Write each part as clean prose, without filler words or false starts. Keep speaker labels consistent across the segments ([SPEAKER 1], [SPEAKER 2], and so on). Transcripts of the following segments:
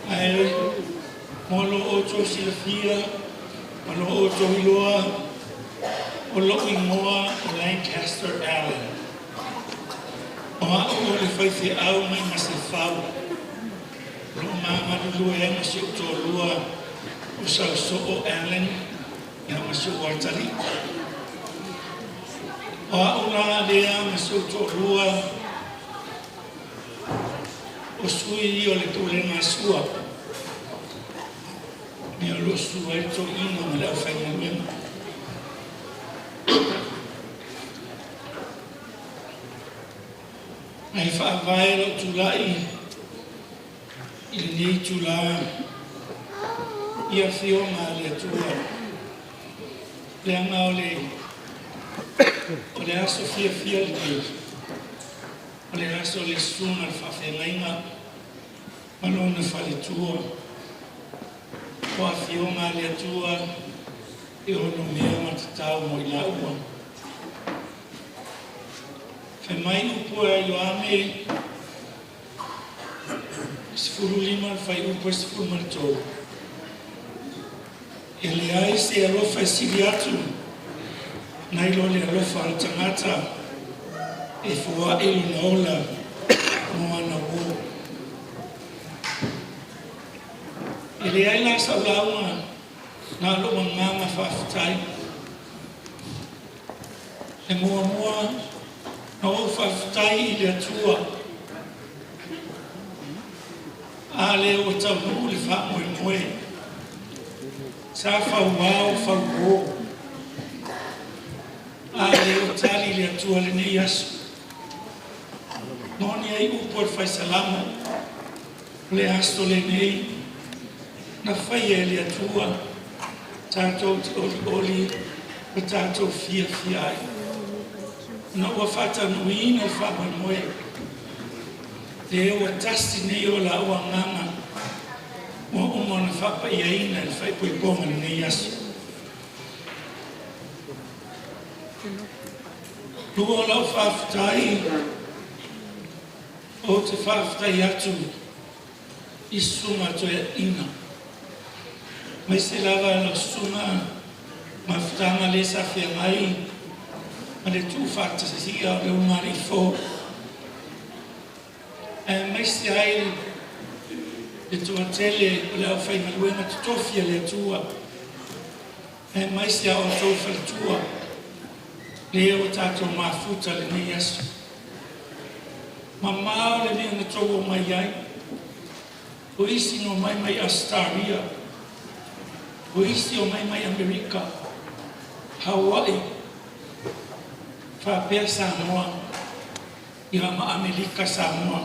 [SPEAKER 1] Ai molo oto silafia, molo oto iloa, o lo'i moa o Lancaster Allen. O o le whaiwhi au mai masifau. Lo mamalulu e masi o tōlua o Sauso'o Allen, ia masi o Watari. O aula lea masi o tōlua o sui o le tūlenga sua. Mea lo sua e tō ina ma leo whaingaluenga. Ai whaavaero tulai i nei tula ia whionga le tua. Le anga o le aso fia le tei. O le aso le sunga le whawhengainga malona whale tua. O a whionga le tua e ono mea matatau mo i laua. Fe mai upo e Ioane, sifuru lima fai upo e sifuru marito. E le ai se alofa e sili atu, nai lo le alofa al tangata, e fua e luna ola, mo ana wo. E le ai la sa launga, na lo manganga whaafitai. E mua, na o whawhitai i le atua. A le o tau le whamoe. Sa whauao whauo. A le o tali le atua le nei asu. Noni ai upo le whaisalama. Le asto le nei. Na whai e le atua. Tātou te oli. O tātou fia ai. Na ua whata nuina i whapan moe. Le ua tasti nei o la ua nganga. Mo umona whapa i aina i whaipoi ponga nei asu. Lua lau whawhitai. O te whawhitai atu. I sunga to e ina. Mai se lava la sunga. Mawhitanga le sawhia mai. Ma le tū whātasia o le umari fō. Mai se ai le tua tele o le au whaimaluenga te tofia le atua. Mai se au tō whaitua. Le o tātou mafuta le nei asu. Ma mao le mea na tō o mai ai. O isi no mai Astaria. O isi o mai Amerika. Hawaii. Whapea Samoa, i rama Amerika Samoa.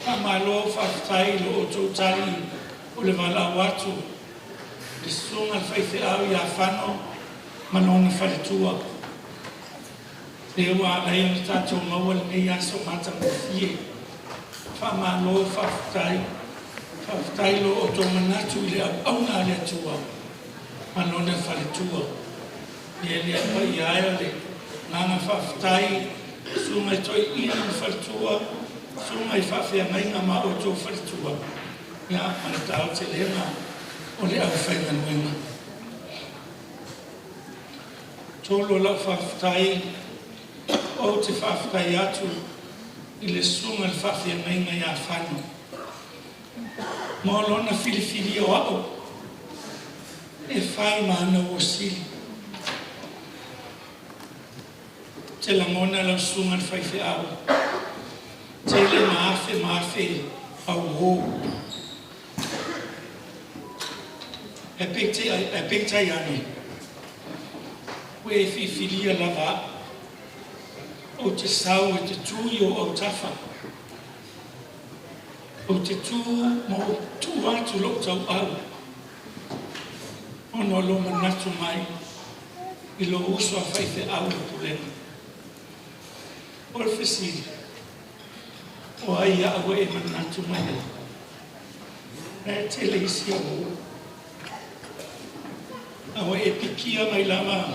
[SPEAKER 1] Whamalo whawhitai lo o tōtari o le wala watu. Le sunga whaiwhi au i a whano, manona whaletua. Le ua alai ana tātou maua le nei aso mata mwhie. Whamalo whawhitai. Whawhitai lo o tō manatu i le auna le atua. Manona whaletua. Ia lea pai aia le nganga whawhitai, sunga i toi ina na whalitua, sunga i whawhia mainga ma o tō whalitua. Ia mana tau te lena o le au whainga nuenga. Tōlo lau whawhitai, o te whawhitai atu, i le sunga i whawhia mainga i a whanu. Mō lona whiliwhili o au, e whai mana o sili. Te langona lau sunga ni whaiwhi au. Te le maafe au ho. E pektai ane. Ue e whiwhilia lava. O te sau e te tui o au tafa. O te tū mo tū atu lo tau au. Ono lo manatu mai. I lo uso a whaiwhi au le pulena. O le whisiri. O ai a awa e manatu mai. E tele isi au. Awa e pikia mai lama.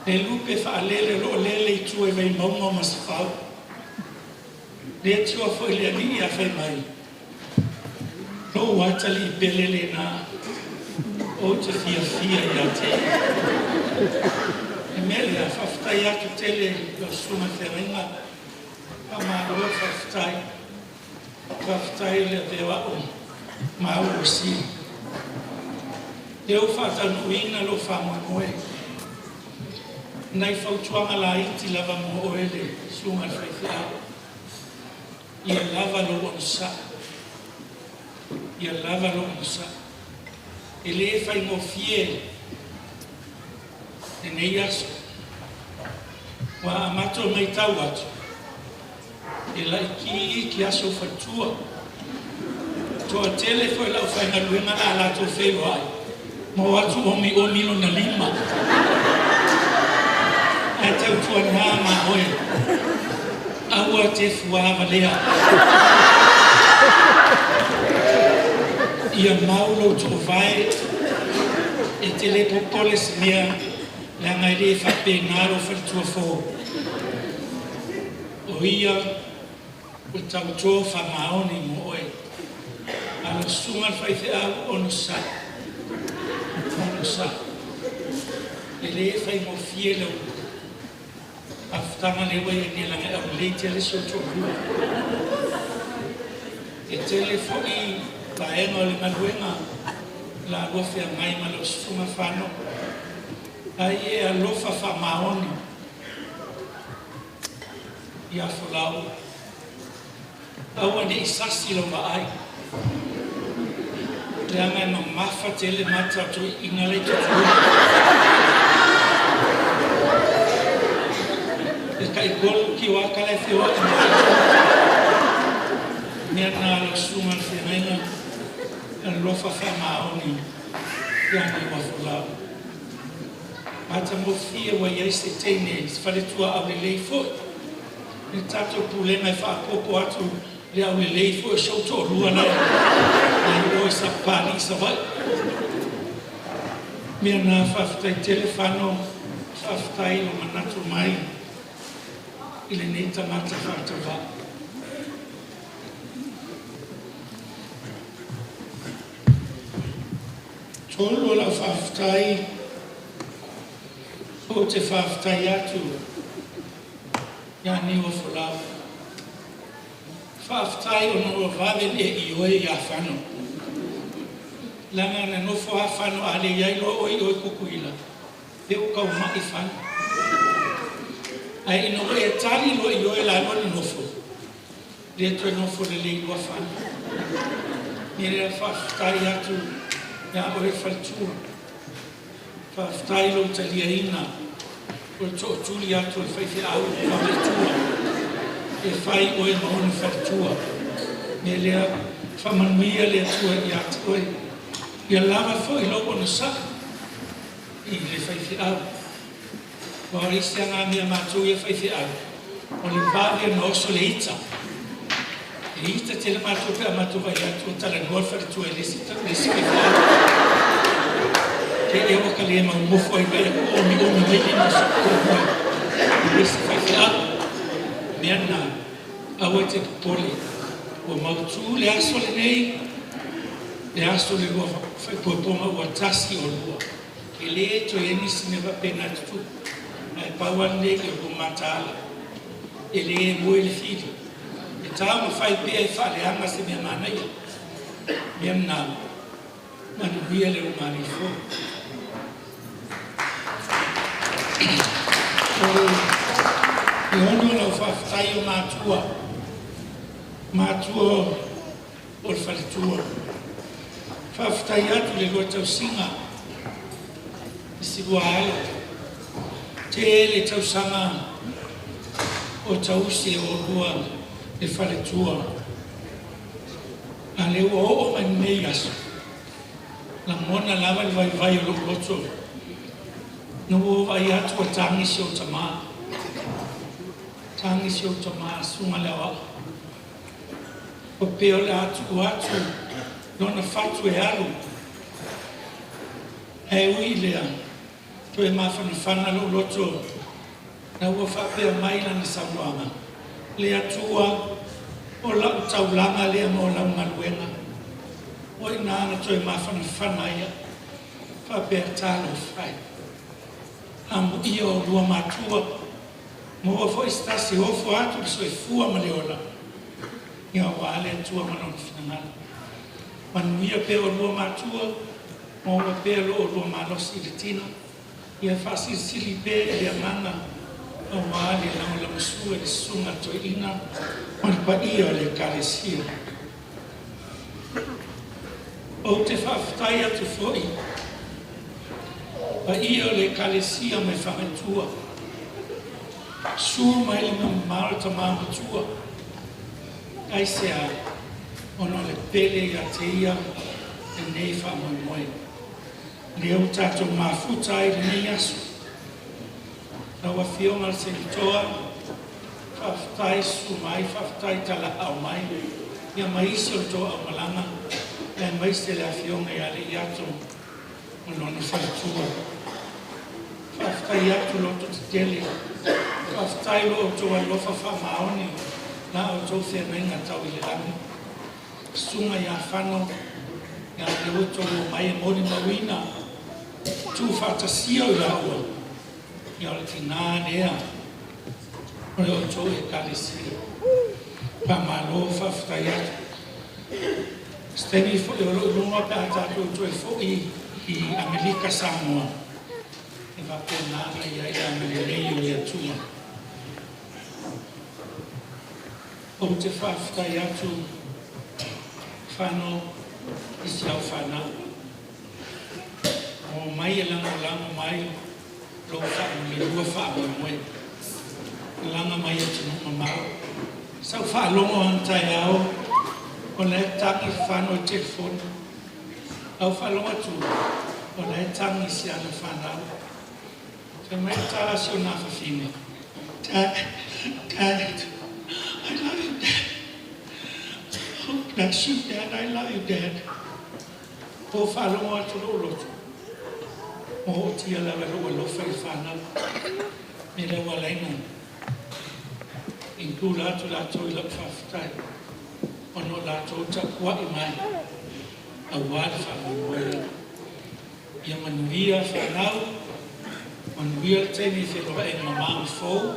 [SPEAKER 1] E lupe wha lele ro lele i tue vei maunga masifau. le tua foi le ni a fai mai no wata li belele na o te fia ia te e mele a whaftai atu tele o suma te ringa a maroa whaftai le te wao ma o si leo whatanuina lo whamoe nei whautuanga la iti lava mo oele sunga whaifea ia lava lo onsa ia lava lo onsa e le whai mo fie e nei aso wa amato mai tau atu e la iki aso whatua toa tele foi lau whai na luenga a la to wheo ai mo atu omi lo na lima a tau tua na ma oe aua te fuava lea ia maulo to vai e te le popoles mea la ngai le whape ngaro whatua fo o ia o tau tō whamaoni mo oe ala sunga whaife au ono sa e le whai mo fie lau aftanga le wai ni langa au le tele so to rua e tele fo i paenga le maluenga la lofe a mai malo sunga whano ai e a lofa whamaoni i a wholau aua ne isasi lo ma ai le anga no mafa tele mata tu ingale tu e kai gol ki wa kala fi wa ne na lo suma fi naina en lo fa maoni ya ni wa fula ata mo fi wa yese tene fale tua a le fo ni tato problema fa poco atu le au le fo so to lua na e o sa pani sa vai mi na fa telefono fa lo manatu mai ile nei tamata fatto va tolo la faftai o te faftai atu ya ni o fola faftai o no vale e ioe ya fano langa na no fo fano ale ya lo o kukuila e o ka ma i fano ai no e tali lo io e la no fo dentro no fo le lingua fan mi era fa stai atu ya o e faltua fa stai lo italiana o to Giulia to fai fi au fa le tua e fai o e non faltua mi le fa manuia le tua ya to e lava fo i lo no sa i le fai fi au wa isi nga mia matu ia fai fi au o le vale no so le ita e ita te le matu pe matu vai atu tala no fa tu e lesi ta lesi ke e o kali ma mo foi pe o mi mai no so ko lesi fai fi au miana a o te poli o matu le aso le nei le aso le go fai po ma o tasi o lua e le to e ni se ne va pena tu ai pauane ke o matala ele mo ele filho e tamo fai pe fa le anga se me mana ia bem na mani via le mani fo e ono lo fa fai o matua o fai tua fa fai atu le go tau singa si guala tele tau sanga o tau se o lua e fale tua a le o mai nei aso la mona lava le vai o loto no o vai atu a tangi si o tama sunga le awa o peo le atu nona fatu e alu e ui lea to e mawhanawhana lo loto na ua whapea mai lani Samoanga. Le atua o lau taulanga lea mo lau maluenga. O ina ana toi mawhanawhana ia, whapea tālo whai. Amu ia o rua mātua, mo ofo istasi ofo atu so e fua ma leola. Ia wale atua manon whinangala. Manuia pe o rua mātua, mo wa pe o rua mālosi le tina. Ia whasi sili pe le amanga, o wale lau la masua le sunga toi ina, o pa ia le karesia. O te whawhtai atu foi, pa ia le kalesia me whametua. Sua mai le marata mamatua. Ai sea, ono le pele ia te ia, e nei whamoimoe. Leo tato mafuta ai le nei asu. Na wa fionga se toa, whawhtai su mai, whawhtai tala au mai. Ia maisi o toa au malanga, e maisi le afionga ia le iato, ono ni whametua. Whawhtai atu loto te tele, whawhtai lo o toa lofa whamaoni, na o tō whenenga tau i le rangi. Sunga ia whano, ia le oto o mai e mori mawina, tū whatasia o laua, ia le tina nea, o le o tō e kalesia. Pa malo whawhtai atu. Steni fo e olo lunga pe atatu o tō e fo i Amerika Samoa. E wape nana ia i Amerilei o ia tūma. O te whawhtai atu whano i siau whana. O mai e langa mai lo whao le rua whao moe. Langa mai e tino mamau. Sau whaalongo antai au o le tangi whano i telefoni. Au whalongo atu o le tangi si ana whanau. Te mai tala si o nafa whine. Dad, I love you, Dad. Oh, bless you, Dad. I love you, Dad. O whalongo atu lo lotu. O o tia lawa lo lofa I whanau. Me lewa leina. Ingu lato lato I lau whawhtai. Ono lato takua I mai. A wad whamoe. Ia manuia whanau. Manuia tēne wheroa e mamau fōu.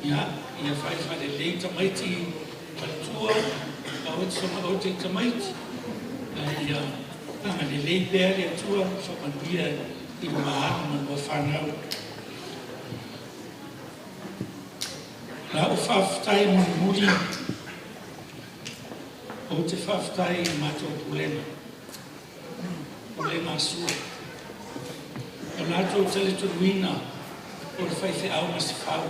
[SPEAKER 1] Ia whai lei tamaiti patua. A o tsoma o te tamaiti. Ia anga le lei pēre atua. Whamanuia I mahana manua whanau. La o whawhtai muli. O te whawhtai I mato pulena. Pulena sua. O lato tele turuina. O le whaiwhi au masi whau.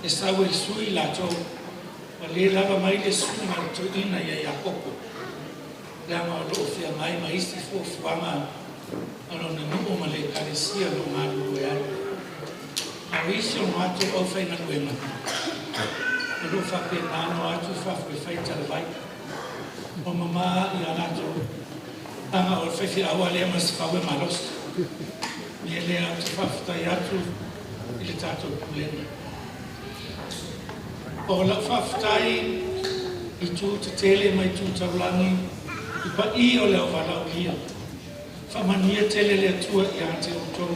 [SPEAKER 1] E sau e sui lato. O le lava mai le sui ma to ina ia ia koko. Leama o loo whia mai ma isi fuafuanga. Ano na nuo ma le karesia lo ngāru e ai. A isi o mato o whaina kuema. O lo whape nāno atu whawhe whaita le vai. O mama I anato. Tanga o whaiwhi awa lea mas whawe maros. Me lea atu whawhtai atu I le tātou pulena. O la whawhtai I tū te tele mai tū taulangi. I pa I o leo walau lia. Whamania tele lea tua I ate o tō.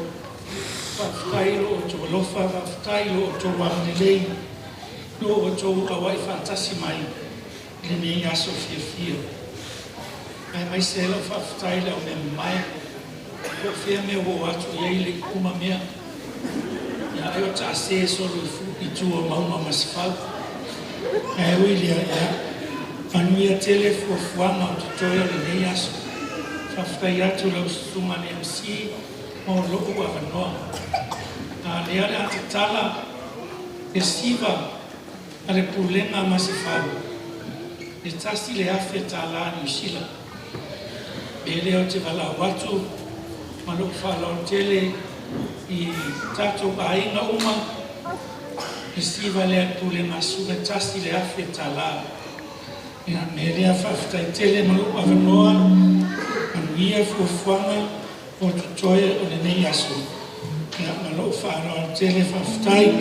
[SPEAKER 1] Whawhtai lo o tō lofa, whawhtai lo o tō wanelei. Lo o tō awai whatasi mai. Le nei aso fia. Mai se lo whawhtai leo me mai. O whia me o atu iei le kuma mea. Ia eo ta se solo I tua mauma masifau. E uilia ia. Anuia tele fuafuanga o tutoia le nei aso. Whawhtai atu lau sunga le MC o loko awanoa. A lea le ate tala e siva a le pulenga masifau. E tasi le awhia tala New Zealand. E leo te wala watu ma loko whalao tele I tatou ainga uma. E siva le pulenga suga tasi le awhia tala. Ia me lea whawhtai tele ma loko awanoa. Ia fuafuanga o tutoia o le nei aso. Ia ma loo whanau tele whawhtai.